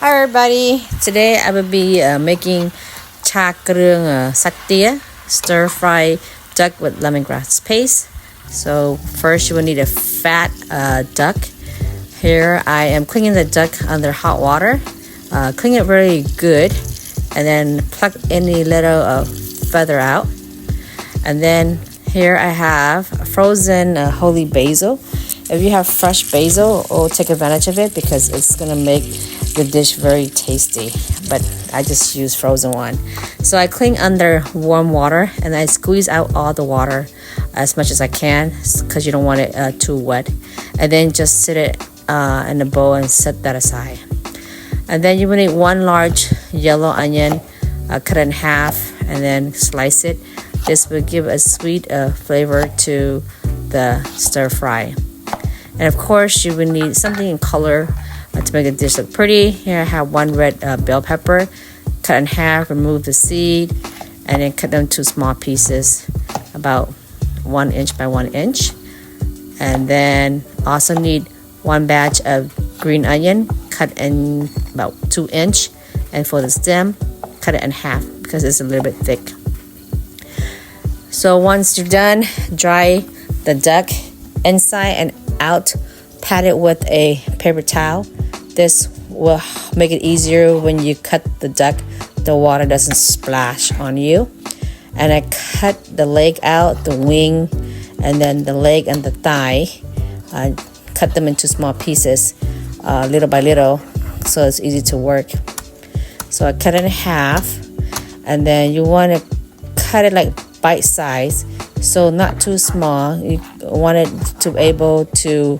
Hi everybody, today I will be making cha kreung satya, stir fry duck with lemongrass paste. So first you will need a fat duck. Here I am cleaning the duck under hot water. Clean it very good and then pluck any little feather out. And then here I have frozen holy basil. If you have fresh basil, take advantage of it because it's gonna make the dish very tasty, but I just use frozen one. So I clean under warm water and I squeeze out all the water as much as I can because you don't want it too wet, and then just sit it in a bowl and set that aside. And then you will need one large yellow onion, cut in half and then slice it. This will give a sweet flavor to the stir fry. And of course you will need something in color to make the dish look pretty. Here I have one red bell pepper, cut in half, remove the seed, and then cut them into small pieces about 1 inch by 1 inch. And then also need one batch of green onion, cut in about 2 inch, and for the stem, cut it in half because it's a little bit thick. So once you're done, dry the duck inside and out, pat it with a paper towel. This will make it easier when you cut the duck, the water doesn't splash on you. And I cut the leg out, the wing, and then the leg and the thigh. I cut them into small pieces, little by little, so it's easy to work. So I cut it in half, and then you want to cut it like bite size, so not too small. You want it to be able to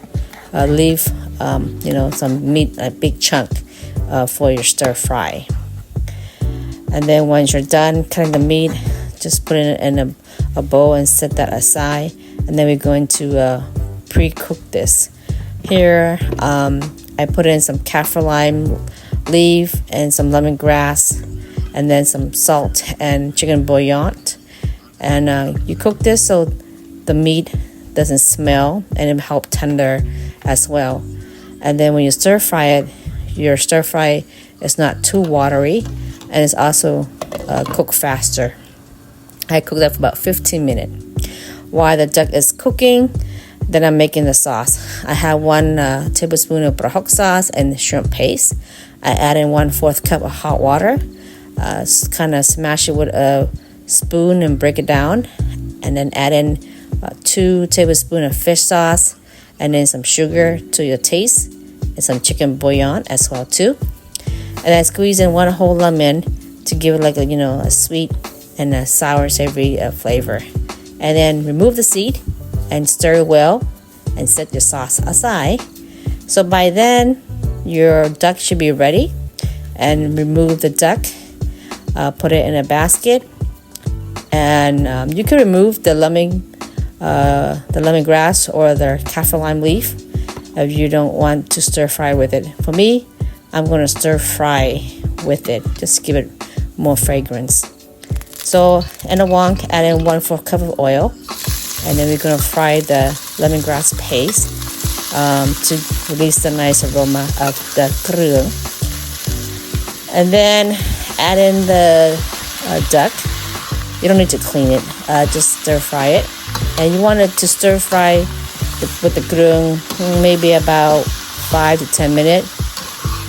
leave some meat, a big chunk for your stir fry. And then once you're done cutting the meat, just put it in a bowl and set that aside. And then we're going to pre-cook this. Here I put in some Kaffir lime leaf and some lemongrass, and then some salt and chicken bouillon. And you cook this so the meat doesn't smell and it helps tender as well. And then when you stir fry it, your stir fry is not too watery and it's also cooked faster. I cook that for about 15 minutes. While the duck is cooking, then I'm making the sauce. I have 1 tablespoon of Prohok sauce and shrimp paste. I add in 1/4 cup of hot water. Kind of smash it with a spoon and break it down, and then add in 2 tablespoons of fish sauce, and then some sugar to your taste, and some chicken bouillon as well too. And then squeeze in 1 whole lemon to give it like a sweet and a sour savory flavor. And then remove the seed and stir well and set your sauce aside. So by then your duck should be ready. And remove the duck, put it in a basket, and you can remove the lemongrass or the Kaffir lime leaf if you don't want to stir fry with it. For me, I'm going to stir fry with it, just give it more fragrance. So in a wok, add in 1/4 cup of oil, and then we're going to fry the lemongrass paste to release the nice aroma of the kreung. And then add in the duck. You don't need to clean it, just stir fry it. And you want it to stir fry with the kreung maybe about 5 to 10 minutes.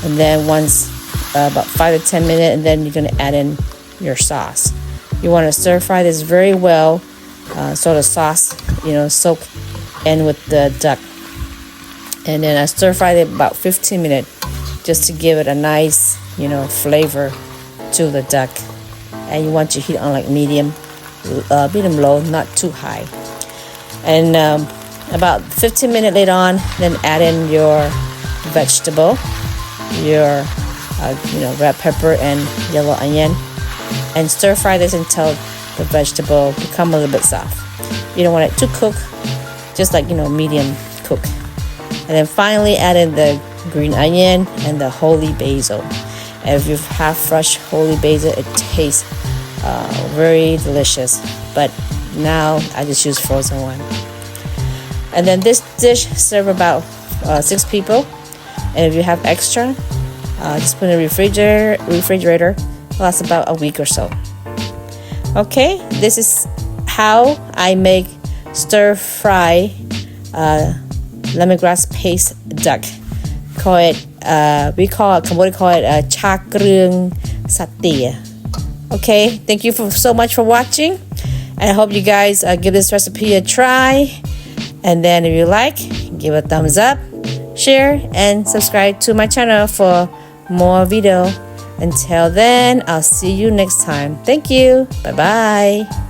And then once about 5 to 10 minutes, and then you're going to add in your sauce. You want to stir fry this very well so the sauce soak in with the duck. And then I stir fried it about 15 minutes just to give it a nice flavor to the duck. And you want your heat on like medium low, not too high. And about 15 minutes later on, then add in your vegetable, your red pepper and yellow onion, and stir fry this until the vegetable become a little bit soft. You don't want it to cook, just like medium cook. And then finally add in the green onion and the holy basil. And if you have fresh holy basil, it tastes very delicious, but now I just use frozen one. And then this dish serve about 6 people, and if you have extra, Just put in the refrigerator. Lasts about a week or so. Okay, this is how I make stir fry lemongrass paste duck. We call it cha kreung satay. Okay, thank you so much for watching, and I hope you guys give this recipe a try. And then if you like, give a thumbs up, share, and subscribe to my channel for more video. Until then, I'll see you next time. Thank you. Bye bye.